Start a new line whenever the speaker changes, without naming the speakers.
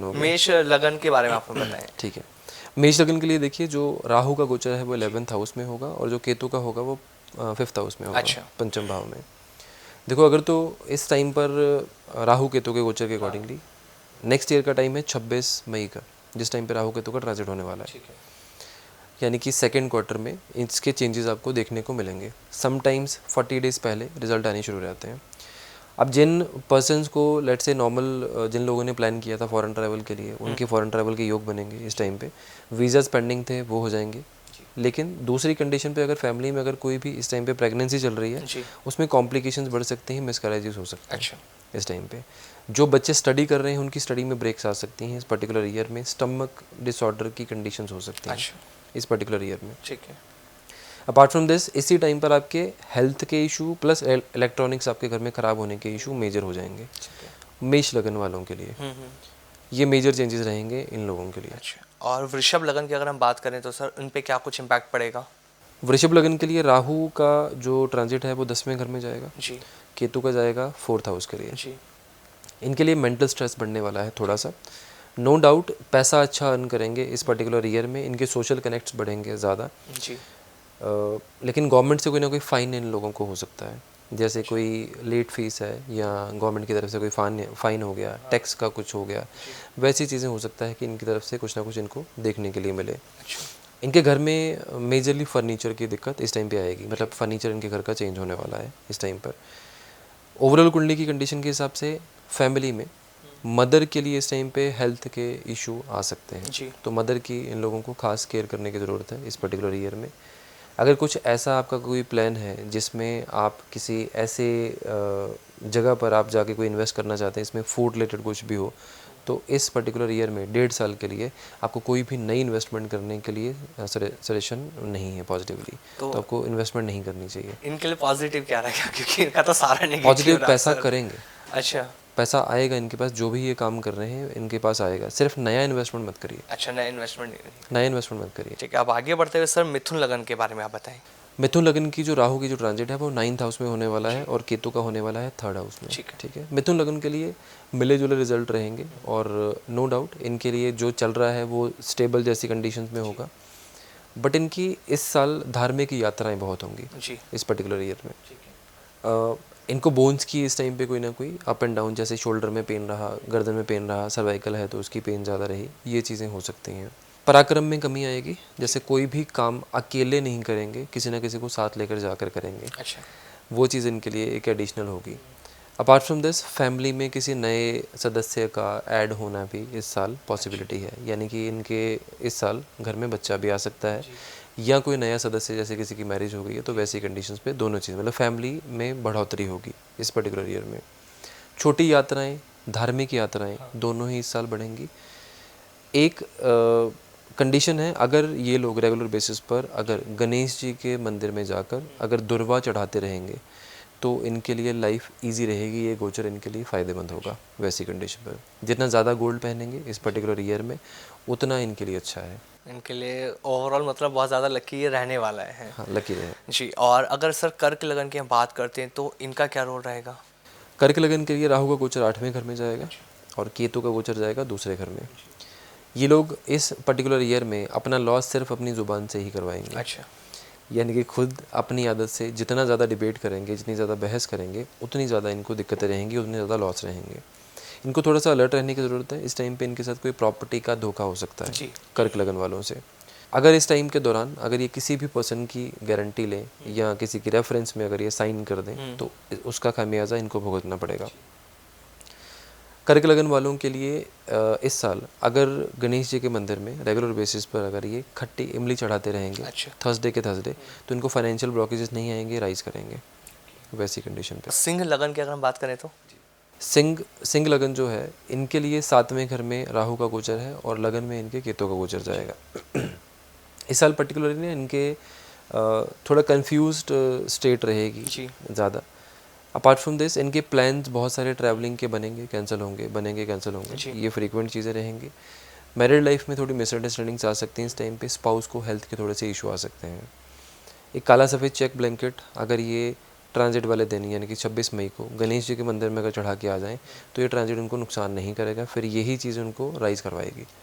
लगन हो गया।
मेष लगन के बारे में आपने बताया।
ठीक है, मेष लगन के लिए देखिए जो राहु का गोचर है वो 11th हाउस में होगा और जो केतु का होगा वो 5th हाउस में होगा,
अच्छा।
पंचम भाव में। देखो अगर तो इस टाइम पर राहु केतु के गोचर के अकॉर्डिंगली नेक्स्ट ईयर का टाइम है 26 मई का, जिस टाइम पे राहु केतु का ट्रांजिट होने वाला है, यानी कि सेकेंड क्वार्टर में इसके चेंजेस आपको देखने को मिलेंगे। समटाइम्स 40 डेज़ पहले रिजल्ट आने शुरू हो जाते हैं। अब जिन पर्सन्स को लेट्स से नॉर्मल जिन लोगों ने प्लान किया था फॉरेन ट्रैवल के लिए, उनके फॉरेन ट्रैवल के योग बनेंगे इस टाइम पे। वीज़ाज पेंडिंग थे वो हो जाएंगे। लेकिन दूसरी कंडीशन पे अगर फैमिली में अगर कोई भी इस टाइम पे प्रेगनेंसी चल रही है, उसमें कॉम्प्लिकेशंस बढ़ सकते हैं, मिसकैरेजेस हो सकते हैं।
अच्छा।
इस टाइम पे जो बच्चे स्टडी कर रहे हैं उनकी स्टडी में ब्रेक्स आ सकती हैं इस पर्टिकुलर ईयर में। स्टमक डिसऑर्डर की कंडीशंस हो सकती हैं इस पर्टिकुलर ईयर में।
ठीक है।
अपार्ट फ्रॉम दिस इसी टाइम पर आपके हेल्थ के इशू प्लस इलेक्ट्रॉनिक्स आपके घर में ख़राब होने के इशू मेजर हो जाएंगे मेष लगन वालों के लिए। ये मेजर चेंजेस रहेंगे इन लोगों के लिए।
अच्छा। और वृषभ लगन की अगर हम बात करें तो सर उन पे क्या कुछ इम्पैक्ट पड़ेगा?
वृषभ लगन के लिए राहु का जो ट्रांजिट है वो 10वें घर में जाएगा
जी।
केतु का जाएगा 4th हाउस के लिए
जी।
इनके लिए मेंटल स्ट्रेस बढ़ने वाला है थोड़ा सा। नो डाउट पैसा अच्छा अर्न करेंगे इस पर्टिकुलर ईयर में, इनके सोशल कनेक्ट्स बढ़ेंगे ज़्यादा।
जी।
लेकिन गवर्नमेंट से कोई ना कोई फ़ाइन इन लोगों को हो सकता है, जैसे कोई लेट फीस है या गवर्नमेंट की तरफ से कोई फ़ाइन हो गया, टैक्स का कुछ हो गया, वैसी चीज़ें हो सकता है कि इनकी तरफ से कुछ ना कुछ इनको देखने के लिए मिले। इनके घर में मेजरली फर्नीचर की दिक्कत इस टाइम पे आएगी, मतलब फर्नीचर इनके घर का चेंज होने वाला है इस टाइम पर। ओवरऑल कुंडली की कंडीशन के हिसाब से फैमिली में मदर के लिए इस टाइम पे हेल्थ के इशू आ सकते हैं, तो मदर की इन लोगों को खास केयर करने की ज़रूरत है इस पर्टिकुलर ईयर में। अगर कुछ ऐसा आपका कोई प्लान है जिसमें आप किसी ऐसे जगह पर आप जाके कोई इन्वेस्ट करना चाहते हैं, इसमें फूड रिलेटेड कुछ भी हो, तो इस पर्टिकुलर ईयर में 1.5 साल के लिए आपको कोई भी नई इन्वेस्टमेंट करने के लिए सजेशन नहीं है पॉजिटिवली, तो आपको इन्वेस्टमेंट नहीं करनी चाहिए।
इनके लिए पॉजिटिव क्या रहेगा, क्योंकि इनका तो सारा नेगेटिव
पॉजिटिव पैसा करेंगे।
अच्छा।
पैसा आएगा इनके पास, जो भी ये काम कर रहे हैं इनके पास आएगा, सिर्फ नया इन्वेस्टमेंट मत करिए।
अच्छा, नया इन्वेस्टमेंट
मत करिए।
ठीक है। अब आगे बढ़ते हुए सर मिथुन लगन के बारे में आप बताएं।
मिथुन लगन की जो राहु की जो ट्रांजिट है वो 9th हाउस में होने वाला है और केतु का होने वाला है 3rd हाउस में। ठीक है। मिथुन लगन के लिए मिले जुले रिजल्ट रहेंगे और नो डाउट इनके लिए जो चल रहा है वो स्टेबल जैसी कंडीशंस में होगा। बट इनकी इस साल धार्मिक यात्राएं बहुत होंगी इस पर्टिकुलर ईयर में। इनको बोन्स की इस टाइम पे कोई ना कोई अप एंड डाउन, जैसे शोल्डर में पेन रहा, गर्दन में पेन रहा, सर्वाइकल है तो उसकी पेन ज़्यादा रही, ये चीज़ें हो सकती हैं। पराक्रम में कमी आएगी, जैसे कोई भी काम अकेले नहीं करेंगे, किसी ना किसी को साथ लेकर जाकर करेंगे। अच्छा। वो चीज़ इनके लिए एक एडिशनल होगी। अपार्ट फ्रॉम दिस फैमिली में किसी नए सदस्य का ऐड होना भी इस साल पॉसिबिलिटी है, यानी कि इनके इस साल घर में बच्चा भी आ सकता है या कोई नया सदस्य, जैसे किसी की मैरिज हो गई है तो वैसी कंडीशंस पे दोनों चीज़, मतलब फैमिली में बढ़ोतरी होगी इस पर्टिकुलर ईयर में। छोटी यात्राएं, धार्मिक यात्राएं दोनों ही इस साल बढ़ेंगी। एक कंडीशन है, अगर ये लोग रेगुलर बेसिस पर अगर गणेश जी के मंदिर में जाकर अगर दुर्वा चढ़ाते रहेंगे तो इनके लिए लाइफ इजी रहेगी, ये गोचर इनके लिए फ़ायदेमंद होगा वैसी कंडीशन पर। जितना ज़्यादा गोल्ड पहनेंगे इस पर्टिकुलर ईयर में उतना इनके लिए अच्छा है।
इनके लिए ओवरऑल मतलब बहुत ज़्यादा लकी रहने वाला है।
हाँ, लकी रहे
जी। और अगर सर कर्क लगन की हम बात करते हैं तो इनका क्या रोल रहेगा?
कर्क लगन के लिए राहु का गोचर 8वें घर में जाएगा और केतु का गोचर जाएगा दूसरे घर में। ये लोग इस पर्टिकुलर ईयर में अपना लॉस सिर्फ अपनी ज़ुबान से ही करवाएंगे। अच्छा। यानी कि खुद अपनी आदत से जितना ज़्यादा डिबेट करेंगे, जितनी ज़्यादा बहस करेंगे, उतनी ज़्यादा इनको दिक्कतें रहेंगी, उतने ज़्यादा लॉस रहेंगे। इनको थोड़ा सा अलर्ट रहने की ज़रूरत है। इस टाइम पे इनके साथ कोई प्रॉपर्टी का धोखा हो सकता है कर्क लगन वालों से। अगर इस टाइम के दौरान अगर ये किसी भी पर्सन की गारंटी लें या किसी की रेफरेंस में अगर ये साइन कर दें तो उसका खामियाजा इनको भुगतना पड़ेगा। कर्क लगन वालों के लिए इस साल अगर गणेश जी के मंदिर में रेगुलर बेसिस पर अगर ये खट्टी इमली चढ़ाते रहेंगे थर्सडे के थर्सडे, तो इनको फाइनेंशियल ब्लॉकेजेस नहीं आएंगे, राइज करेंगे वैसी कंडीशन पे।
सिंह लगन की अगर हम बात करें तो
सिंह लगन जो है इनके लिए 7वें घर में राहु का गोचर है और लगन में इनके केतु का गोचर जाएगा। इस साल पर्टिकुलरली इनके थोड़ा कंफ्यूज्ड स्टेट रहेगी ज़्यादा। अपार्ट फ्रॉम दिस इनके प्लान्स बहुत सारे ट्रैवलिंग के बनेंगे, कैंसिल होंगे, ये फ्रीक्वेंट चीज़ें रहेंगी। मैरिड लाइफ में थोड़ी मिसअंडरस्टैंडिंग्स आ सकती हैं इस टाइम पे, स्पाउस को हेल्थ के थोड़े से इशू आ सकते हैं। एक काला सफ़ेद चेक ब्लैंकेट अगर ये ट्रांजिट वाले दिन यानी कि 26 मई को गणेश जी के मंदिर में अगर चढ़ा के आ जाएं तो ये ट्रांजिट उनको नुकसान नहीं करेगा, फिर यही चीज़ उनको राइज़ करवाएगी।